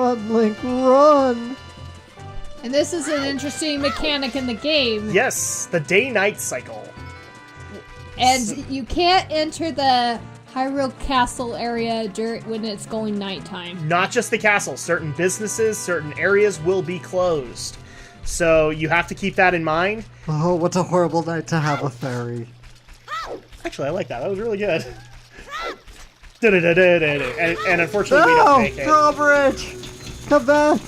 Run, Link, run! And this is an interesting mechanic in the game. Yes, the day-night cycle. And you can't enter the Hyrule Castle area when it's going nighttime. Not just the castle. Certain businesses, certain areas will be closed. So you have to keep that in mind. Oh, what a horrible night to have a fairy. Actually, I like that. That was really good. And unfortunately, we don't make it. Drawbridge! Come back!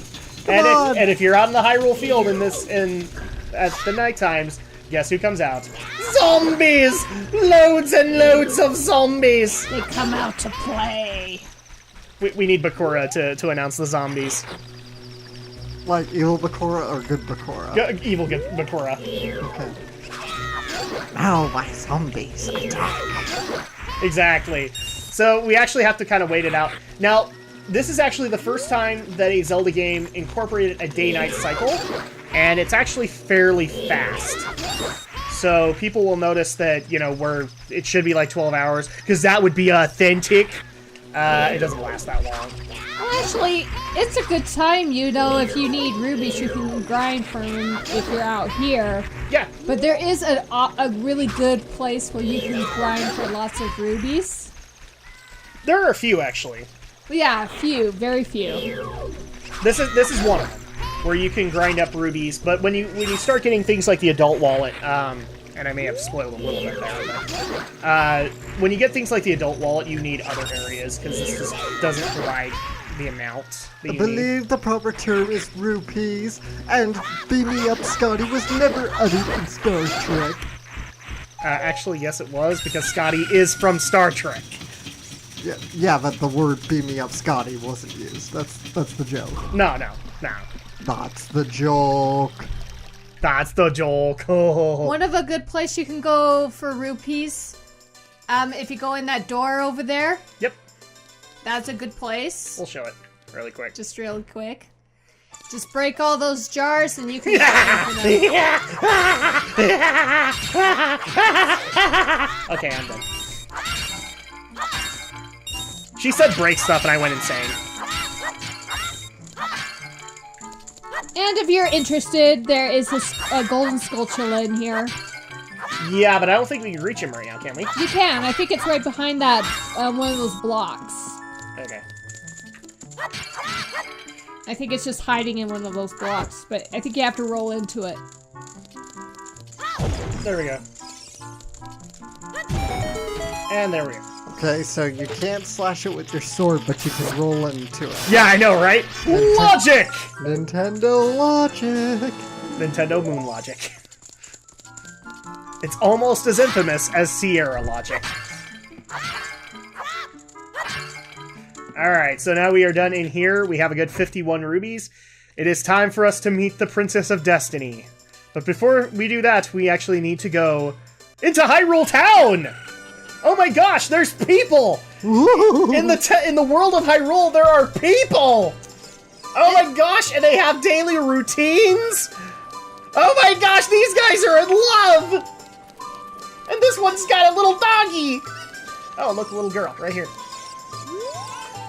Come on! And if you're out in the Hyrule Field at the night times, guess who comes out? Zombies! Loads and loads of zombies! They come out to play. We need Bakura to announce the zombies. Like evil Bakura or good Bakura? Evil good Bakura. Okay. Now my zombies attack. Exactly. So we actually have to kind of wait it out. Now, this is actually the first time that a Zelda game incorporated a day-night cycle, and it's actually fairly fast. So people will notice that, you know, it should be like 12 hours, because that would be authentic. It doesn't last that long. Well, actually, it's a good time, you know, if you need rubies, you can grind for them if you're out here. Yeah. But there is a really good place where you can grind for lots of rubies. There are a few, actually. Yeah, few, very few. This is one of them, where you can grind up rubies, but when you start getting things like the adult wallet, and I may have spoiled a little bit there, but when you get things like the adult wallet, you need other areas, because this just doesn't provide the amount that you I believe the proper term is rupees, and Beam Me Up Scotty was never uttered in Star Trek. Actually, yes, it was, because Scotty is from Star Trek. Yeah, but the word "Beam Me Up Scotty" wasn't used. That's the joke. No. That's the joke. That's the joke. One of a good place you can go for rupees, if you go in that door over there. Yep. That's a good place. We'll show it really quick. Just really quick. Just break all those jars and you can them. Okay, I'm done. She said break stuff and I went insane. And if you're interested, there is a golden Skulltula in here. Yeah, but I don't think we can reach him right now, can we? You can. I think it's right behind that, one of those blocks. Okay. I think it's just hiding in one of those blocks, but I think you have to roll into it. There we go. And there we go. Okay, so you can't slash it with your sword, but you can roll into it. Yeah, I know, right? Logic! Nintendo logic! Nintendo Moon logic. It's almost as infamous as Sierra logic. Alright, so now we are done in here. We have a good 51 rubies. It is time for us to meet the Princess of Destiny. But before we do that, we actually need to go into Hyrule Town! Oh my gosh, there's people! In the world of Hyrule, there are people! Oh my gosh, and they have daily routines? Oh my gosh, these guys are in love! And this one's got a little doggy! Oh, look, a little girl, right here.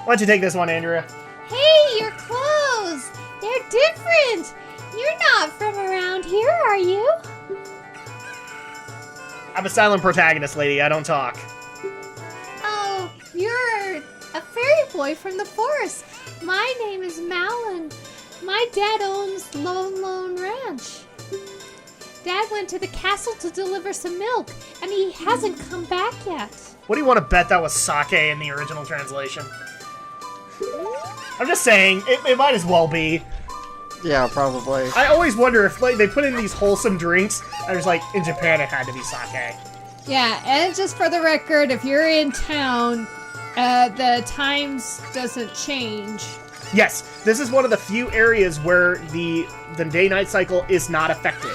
Why don't you take this one, Andrea? Hey, your clothes! They're different! You're not from around here, are you? I'm a silent protagonist, lady. I don't talk. Oh, you're a fairy boy from the forest. My name is Malin. My dad owns Lone Ranch. Dad went to the castle to deliver some milk, and he hasn't come back yet. What do you want to bet that was sake in the original translation? I'm just saying, it might as well be. Yeah, probably. I always wonder if like they put in these wholesome drinks, and it's like, in Japan it had to be sake. Yeah, and just for the record, if you're in town, the times doesn't change. Yes, this is one of the few areas where the day-night cycle is not affected.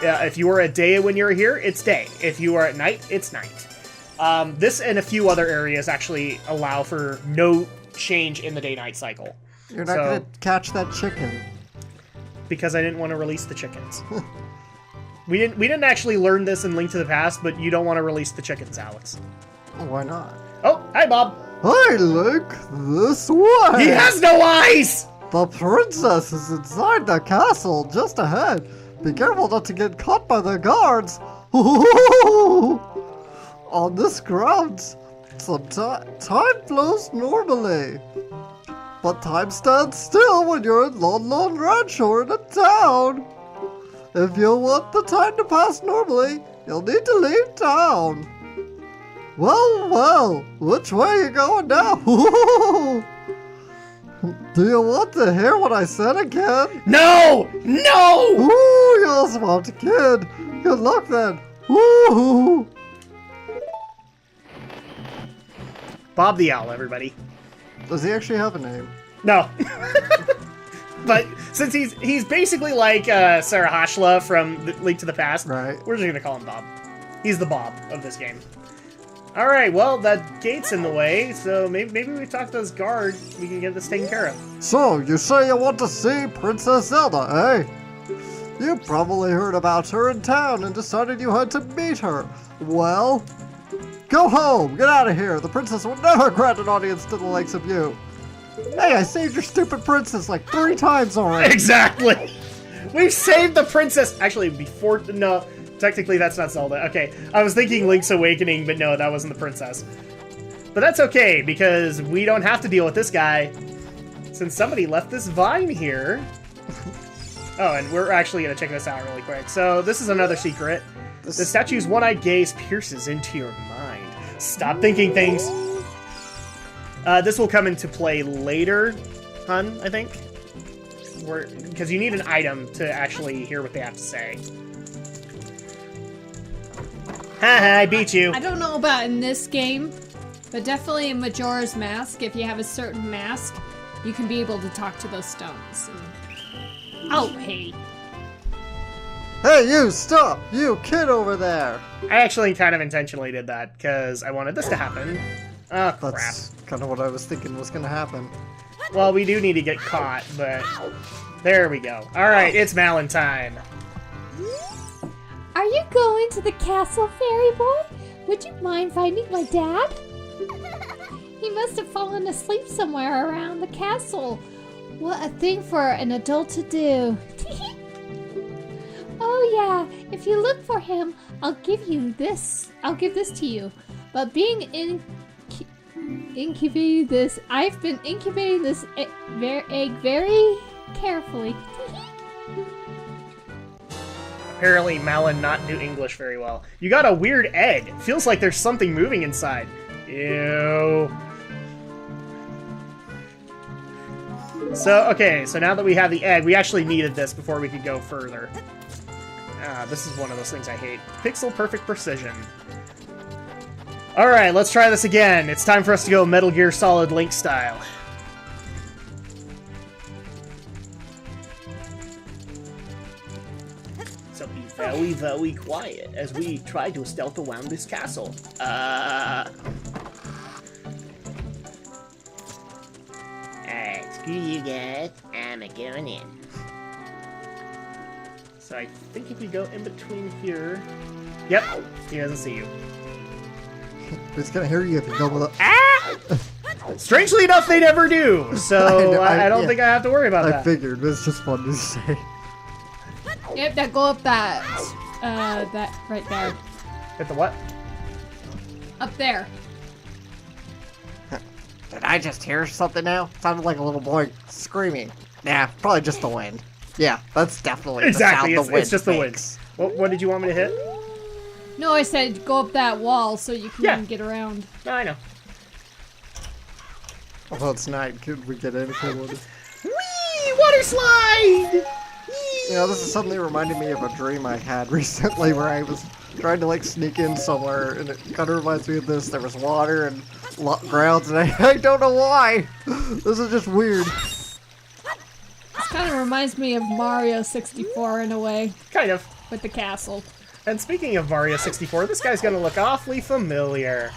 If you are at day when you're here, it's day. If you are at night, it's night. This and a few other areas actually allow for no change in the day-night cycle. You're not gonna catch that chicken. Because I didn't want to release the chickens. We didn't actually learn this in Link to the Past, but you don't want to release the chickens, Alex. Why not? Oh, hi, Bob. Hi, Link. This way. He has no eyes! The princess is inside the castle, just ahead. Be careful not to get caught by the guards. On this grounds, time flows normally. But time stands still when you're in Lon Lon Ranch or in a town. If you want the time to pass normally, you'll need to leave town. Well, which way are you going now? Do you want to hear what I said again? No! No! Ooh, you're a smart kid. Good luck then. Woo! Bob the Owl, everybody. Does he actually have a name? No. But since he's basically like Sarah Hashla from Link to the Past, Right. we're just gonna call him Bob. He's the Bob of this game. Alright, well, that gate's in the way, so maybe we talk to this guard, we can get this taken care of. So, you say you want to see Princess Zelda, eh? You probably heard about her in town and decided you had to meet her. Well, go home! Get out of here! The princess will never grant an audience to the likes of you. Hey, I saved your stupid princess like 3 times already! Exactly! We've saved the princess! Actually, no, technically that's not Zelda. Okay, I was thinking Link's Awakening, but no, that wasn't the princess. But that's okay, because we don't have to deal with this guy, since somebody left this vine here. Oh, and we're actually going to check this out really quick. So, this is another secret. The statue's one-eyed gaze pierces into your mind. Stop thinking things. This will come into play later, hun, I think. Because you need an item to actually hear what they have to say. Haha, I beat you. I don't know about in this game, but definitely in Majora's Mask, if you have a certain mask, you can be able to talk to those stones. Oh, hey. Hey, you, stop! You kid over there! I actually kind of intentionally did that, because I wanted this to happen. Oh, crap. That's kind of what I was thinking was going to happen. Well, we do need to get caught, but... There we go. Alright, it's Malin time. Are you going to the castle, fairy boy? Would you mind finding my dad? He must have fallen asleep somewhere around the castle. What a thing for an adult to do. Oh yeah, if you look for him, I'll give this to you. But being incubating this, I've been incubating this egg very carefully. Apparently Malin not do English very well. You got a weird egg. Feels like there's something moving inside. Ew. So, okay, so now that we have the egg, we actually needed this before we could go further. This is one of those things I hate. Pixel perfect precision. Alright, let's try this again. It's time for us to go Metal Gear Solid Link style. So be very, very quiet as we try to stealth around this castle. Alright, screw you guys. I'm going in. So I think if we go in between here... Yep, he doesn't see you. He's gonna hear you if you go with a... Ah! Strangely enough, they never do, so I don't think I have to worry about that. I figured, but it's just fun to say. Yep, that go up that right there. Hit the what? Up there. Did I just hear something now? Sounded like a little boy screaming. Yeah, probably just the wind. Yeah, that's definitely Exactly, the sound the wind it's just the wind. makes. What did you want me to hit? No, I said go up that wall so you can get around. No, I know. Although it's night, could we get in if we wanted? Whee! Water slide! You know, this is suddenly reminding me of a dream I had recently where I was trying to like sneak in somewhere, and it kind of reminds me of this. There was water and grounds, and I don't know why. This is just weird. This kind of reminds me of Mario 64 in a way, Kind of. with the castle. And speaking of Mario 64, this guy's gonna look awfully familiar.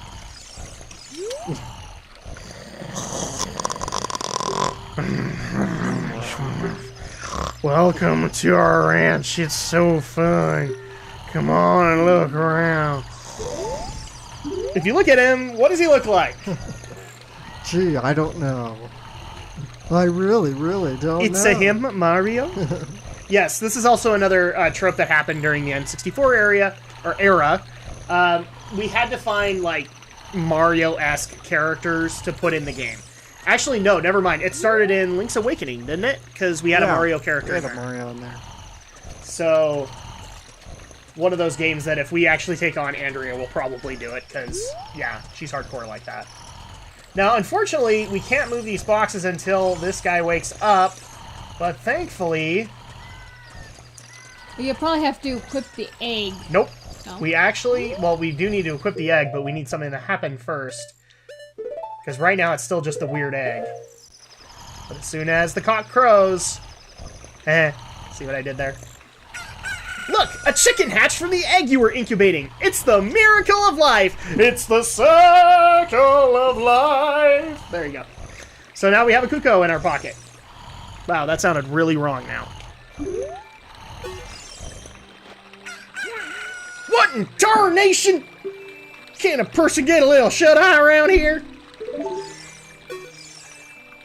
Welcome to our ranch. It's so fun. Come on and look around. If you look at him, what does he look like? Gee, I don't know. I really don't It's know. a him, Mario. Yes, this is also another trope that happened during the N64 era. We had to find, like, Mario-esque characters to put in the game. Actually, no, never mind. It started in Link's Awakening, didn't it? Because we had a Mario character We in had a there. Mario in there. So, one of those games that if we actually take on Andrea, we'll probably do it, because, yeah, she's hardcore like that. Now, unfortunately, we can't move these boxes until this guy wakes up, but thankfully... You probably have to equip the egg. Nope. No? We actually... Well, we do need to equip the egg, but we need something to happen first. Because right now it's still just a weird egg. But as soon as the cock crows... See what I did there? Look! A chicken hatched from the egg you were incubating! It's the miracle of life! It's the circle of life! There you go. So now we have a Kuko in our pocket. Wow, that sounded really wrong now. What in tarnation? Can't a person get a little shut-eye around here?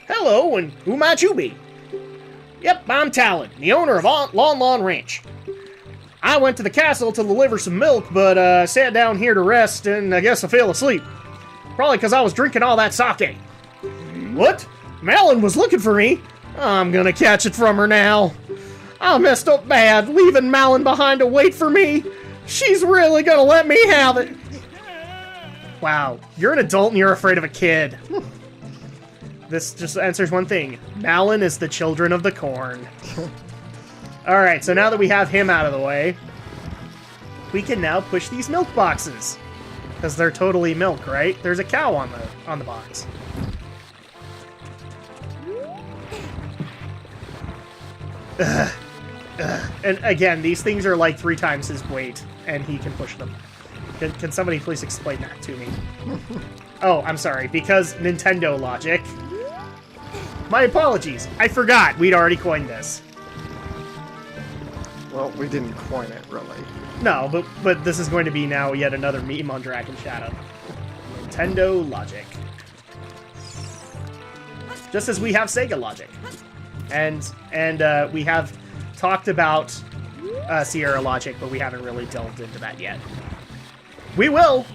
Hello, and who might you be? Yep, I'm Talon, the owner of Lon Lon Ranch. I went to the castle to deliver some milk, but sat down here to rest, and I guess I fell asleep. Probably because I was drinking all that sake. What? Malin was looking for me? I'm gonna catch it from her now. I messed up bad, leaving Malin behind to wait for me. She's really gonna let me have it. Wow, you're an adult and you're afraid of a kid. This just answers one thing. Malin is the children of the corn. Alright, so now that we have him out of the way, we can now push these milk boxes. Because they're totally milk, right? There's a cow on the box. And again, these things are like 3 times his weight, and he can push them. Can somebody please explain that to me? Oh, I'm sorry, because Nintendo logic. My apologies, I forgot we'd already coined this. Well, we didn't coin it, really. No, but this is going to be now yet another meme on Drak and Shadow. Nintendo logic. Just as we have Sega logic. And we have talked about Sierra logic, but we haven't really delved into that yet. We will!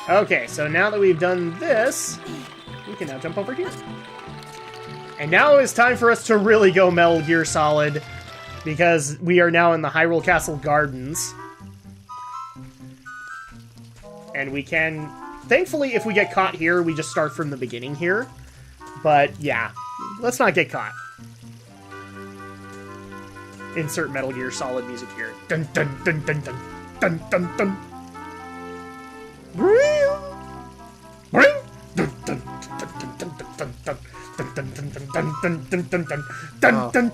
Okay, so now that we've done this, we can now jump over here. And now it's time for us to really go Metal Gear Solid, because we are now in the Hyrule Castle Gardens. And we can... Thankfully, if we get caught here, we just start from the beginning here. But, yeah. Let's not get caught. Insert Metal Gear Solid music here. Dun dun dun dun dun dun dun dun.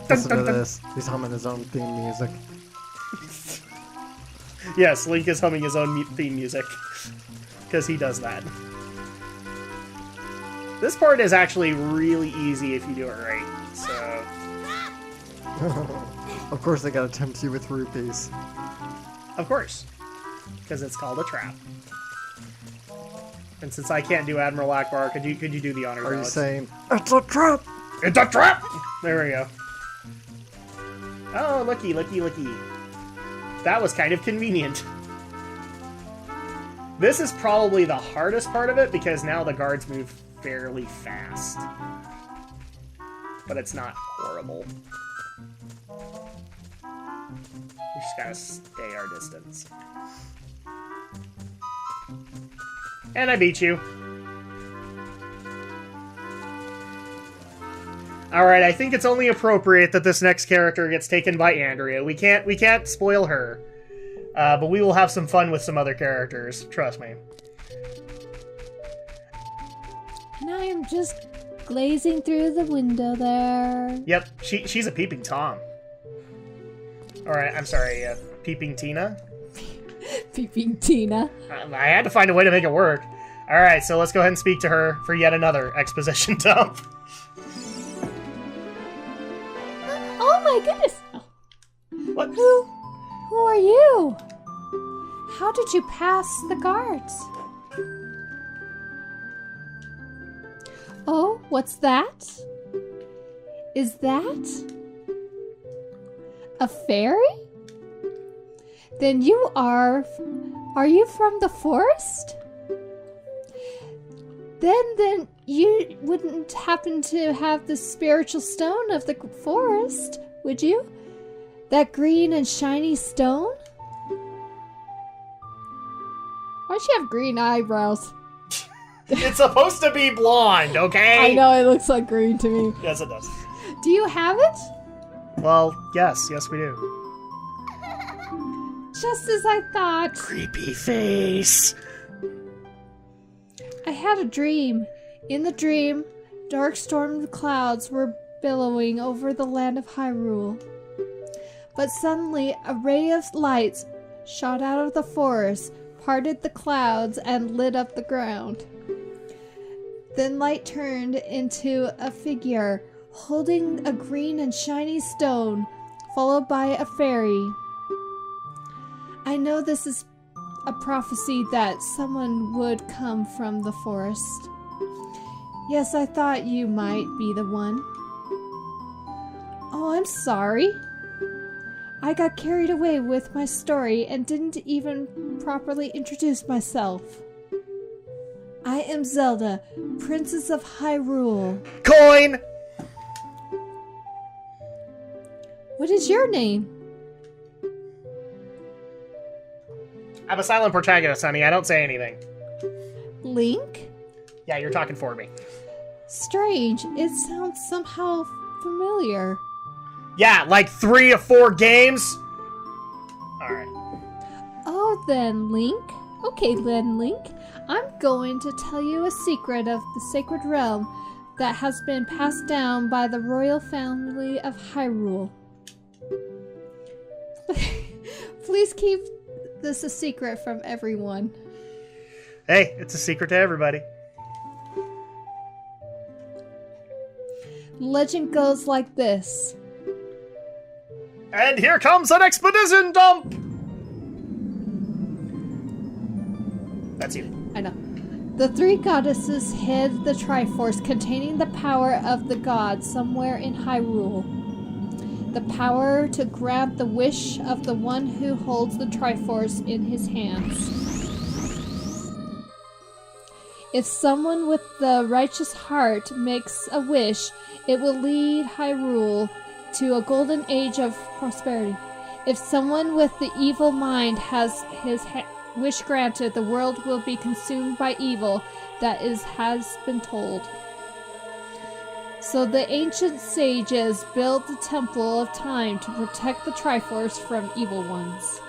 Listen to this. He's humming his own theme music. Yes, Link is humming his own theme music. Because he does that. This part is actually really easy if you do it right, so... Of course they gotta tempt you with rupees. Of course. Because it's called a trap. And since I can't do Admiral Akbar, could you do the honors, Are you Alex? saying, it's a trap? It's a trap! There we go. Oh, looky, looky, looky. That was kind of convenient. This is probably the hardest part of it, because now the guards move fairly fast. But it's not horrible. We just gotta stay our distance. And I beat you. Alright, I think it's only appropriate that this next character gets taken by Andrea. We can't spoil her. But we will have some fun with some other characters. Trust me. And I am just glazing through the window there. Yep, she's a peeping Tom. Alright, I'm sorry, peeping Tina? Peeping Tina. I had to find a way to make it work. Alright, so let's go ahead and speak to her for yet another exposition dump. Oh my goodness! What? Who are you? How did you pass the guards? Oh, what's that? Is that a fairy? Then you are you from the forest? Then you wouldn't happen to have the spiritual stone of the forest, would you? That green and shiny stone? Why'd she have green eyebrows? It's supposed to be blonde, okay? I know, it looks like green to me. Yes, it does. Do you have it? Well, yes we do. Just as I thought. Creepy face. I had a dream. In the dream, dark storm clouds were billowing over the land of Hyrule. But suddenly, a ray of light shot out of the forest, parted the clouds, and lit up the ground. Then light turned into a figure holding a green and shiny stone, followed by a fairy. I know this is a prophecy that someone would come from the forest. Yes, I thought you might be the one. Oh, I'm sorry. I got carried away with my story and didn't even properly introduce myself. I am Zelda, Princess of Hyrule. Coin! What is your name? I'm a silent protagonist, honey. I don't say anything. Link? Yeah, you're talking for me. Strange. It sounds somehow familiar. Yeah, like 3 or 4 games. Alright. Oh, then, Link. Okay, then, Link. I'm going to tell you a secret of the Sacred Realm that has been passed down by the royal family of Hyrule. Please keep this a secret from everyone. Hey, it's a secret to everybody. Legend goes like this. And here comes an expedition dump! That's you. I know. The 3 goddesses hid the Triforce containing the power of the gods somewhere in Hyrule. The power to grant the wish of the one who holds the Triforce in his hands. If someone with the righteous heart makes a wish, it will lead Hyrule to a golden age of prosperity. If someone with the evil mind has his wish granted, the world will be consumed by evil, has been told. So the ancient sages built the Temple of Time to protect the Triforce from evil ones.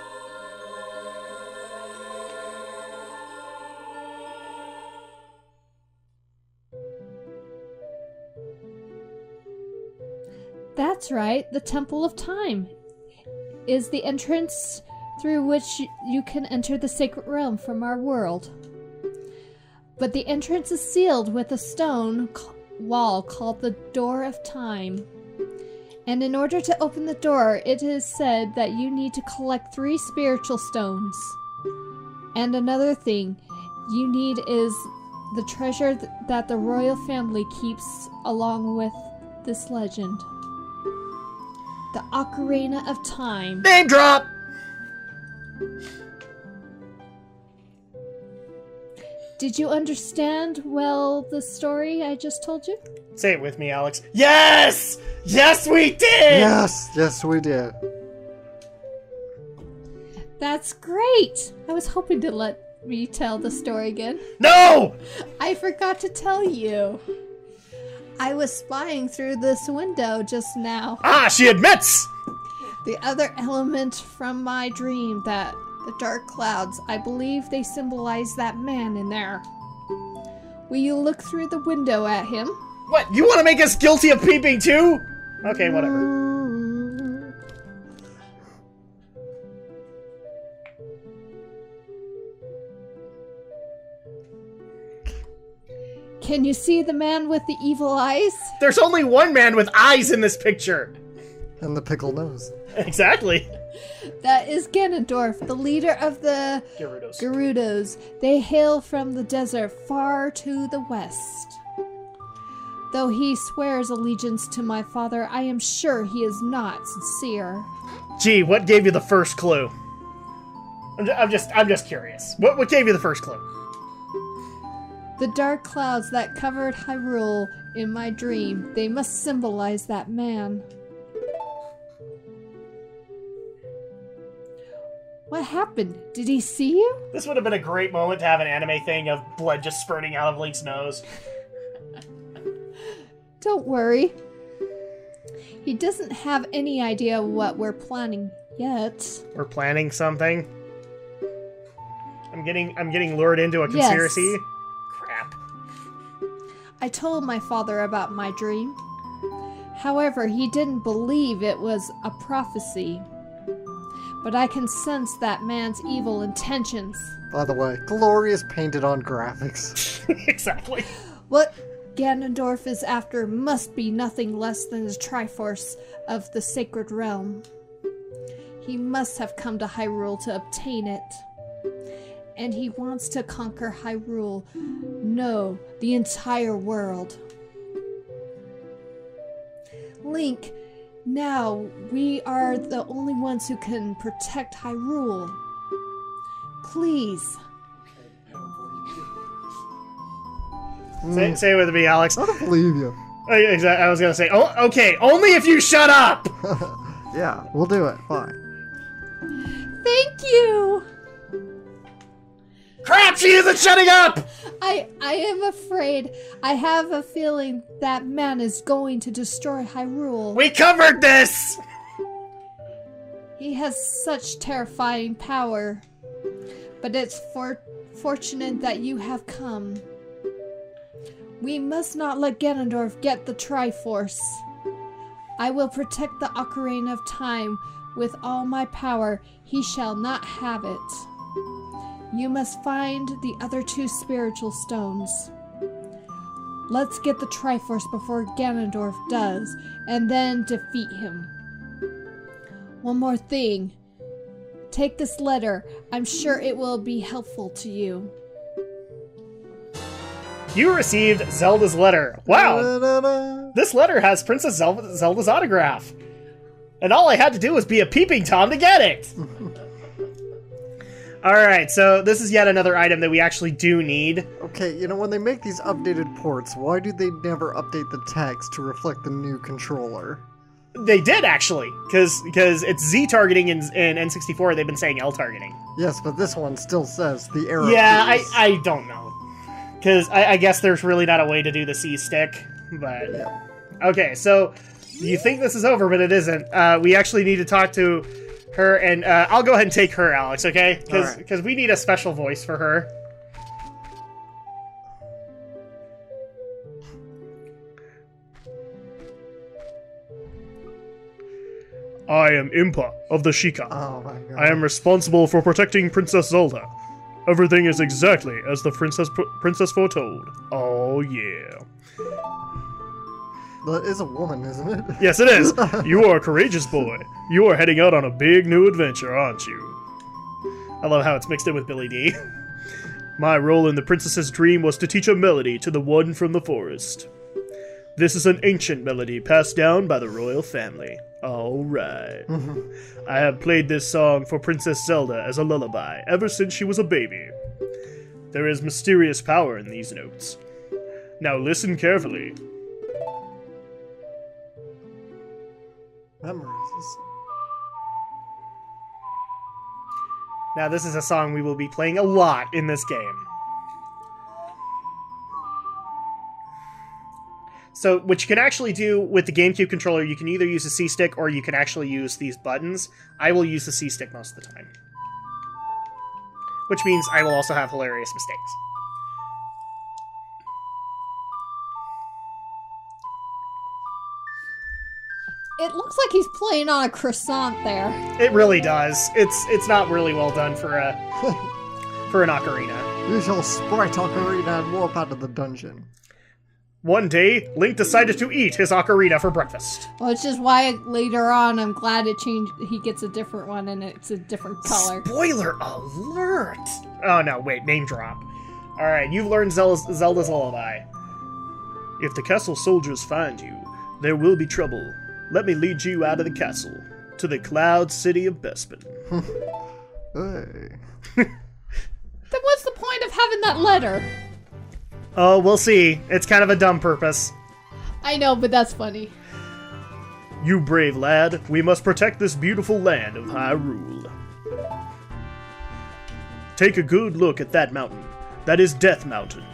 That's right, the Temple of Time is the entrance through which you can enter the Sacred Realm from our world. But the entrance is sealed with a stone wall called the Door of Time. And in order to open the door, it is said that you need to collect 3 spiritual stones. And another thing you need is the treasure that the royal family keeps along with this legend. The Ocarina of Time. Name drop! Did you understand well the story I just told you? Say it with me, Alex. Yes! Yes, we did! Yes, we did. That's great! I was hoping to let me tell the story again. No! I forgot to tell you. I was spying through this window just now. Ah, she admits! The other element from my dream, that the dark clouds, I believe they symbolize that man in there. Will you look through the window at him? What, you want to make us guilty of peeping too? Okay, whatever. Can you see the man with the evil eyes? There's only one man with eyes in this picture. And the pickle nose. Exactly. That is Ganondorf, the leader of the Gerudos. They hail from the desert far to the west. Though he swears allegiance to my father, I am sure he is not sincere. Gee, what gave you the first clue? I'm just curious. What gave you the first clue? The dark clouds that covered Hyrule in my dream, they must symbolize that man. What happened? Did he see you? This would have been a great moment to have an anime thing of blood just spurting out of Link's nose. Don't worry. He doesn't have any idea what we're planning yet. We're planning something? I'm getting lured into a conspiracy? Yes. Crap. I told my father about my dream. However, he didn't believe it was a prophecy. But I can sense that man's evil intentions. By the way, glorious painted on graphics. Exactly. What Ganondorf is after must be nothing less than the Triforce of the Sacred Realm. He must have come to Hyrule to obtain it. And he wants to conquer Hyrule. No, the entire world. Link, now we are the only ones who can protect Hyrule. Please. Say it with me, Alex. I don't believe you. I was gonna say, oh, okay, only if you shut up! Yeah, we'll do it. Fine. Thank you! Crap, she isn't shutting up! I am afraid. I have a feeling that man is going to destroy Hyrule. We covered this! He has such terrifying power. But it's fortunate that you have come. We must not let Ganondorf get the Triforce. I will protect the Ocarina of Time with all my power. He shall not have it. You must find the other 2 spiritual stones. Let's get the Triforce before Ganondorf does, and then defeat him. One more thing. Take this letter. I'm sure it will be helpful to you. You received Zelda's letter. Wow, Da-da-da. this letter has Princess Zelda's autograph. And all I had to do was be a peeping Tom to get it. Alright, so this is yet another item that we actually do need. Okay, you know, when they make these updated ports, why do they never update the text to reflect the new controller? They did, actually, because it's Z targeting in N64, they've been saying L targeting. Yes, but this one still says the arrow Yeah, keys. I don't know. Because I guess there's really not a way to do the C stick, but... Yeah. Okay, so you think this is over, but it isn't. We actually need to talk to her, and I'll go ahead and take her, Alex, okay? Because we need a special voice for her. I am Impa of the Sheikah. Oh my god. I am responsible for protecting Princess Zelda. Everything is exactly as the princess foretold. Oh yeah. That is a woman, isn't it? Yes, it is. You are a courageous boy. You are heading out on a big new adventure, aren't you? I love how it's mixed in with Billy D. My role in the princess's dream was to teach a melody to the one from the forest. This is an ancient melody passed down by the royal family. Alright. I have played this song for Princess Zelda as a lullaby ever since she was a baby. There is mysterious power in these notes. Now listen carefully. Memories. Now this is a song we will be playing a lot in this game. So, what you can actually do with the GameCube controller, you can either use the C-Stick or you can actually use these buttons. I will use the C-Stick most of the time. Which means I will also have hilarious mistakes. It looks like he's playing on a croissant there. It really does. It's not really well done for a for an ocarina. You shall sprite Ocarina and warp out of the dungeon. One day, Link decided to eat his ocarina for breakfast. Which is why later on I'm glad it changed. He gets a different one and it's a different color. Spoiler alert! Oh no, wait, name drop. Alright, you've learned Zelda's lullaby. If the castle soldiers find you, there will be trouble. Let me lead you out of the castle, to the Cloud City of Bespin. Hey. Then what's the point of having that letter? Oh, we'll see. It's kind of a dumb purpose. I know, but that's funny. You brave lad, we must protect this beautiful land of Hyrule. Take a good look at that mountain. That is Death Mountain,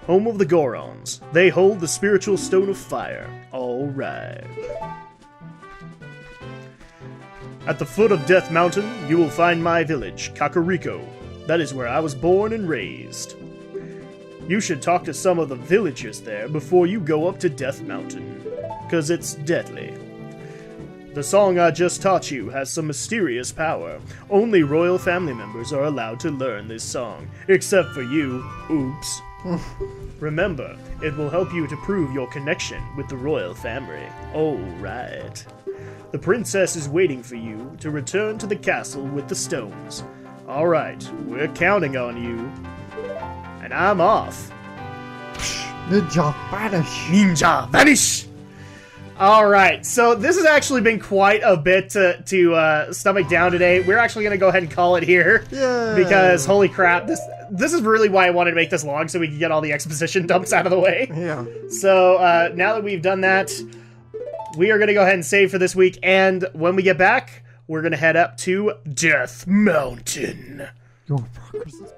home of the Gorons. They hold the spiritual stone of fire. All right. At the foot of Death Mountain, you will find my village, Kakariko. That is where I was born and raised. You should talk to some of the villagers there before you go up to Death Mountain, 'cause it's deadly. The song I just taught you has some mysterious power. Only royal family members are allowed to learn this song, except for you. Oops. Remember, it will help you to prove your connection with the royal family. Oh, right. The princess is waiting for you to return to the castle with the stones. All right, we're counting on you. And I'm off. Ninja vanish. Ninja vanish! Alright, so this has actually been quite a bit to stomach down today. We're actually going to go ahead and call it here. Yeah. Because, holy crap, this is really why I wanted to make this long, so we can get all the exposition dumps out of the way. Yeah. So, now that we've done that, we are going to go ahead and save for this week, and when we get back, we're going to head up to Death Mountain. Your progress is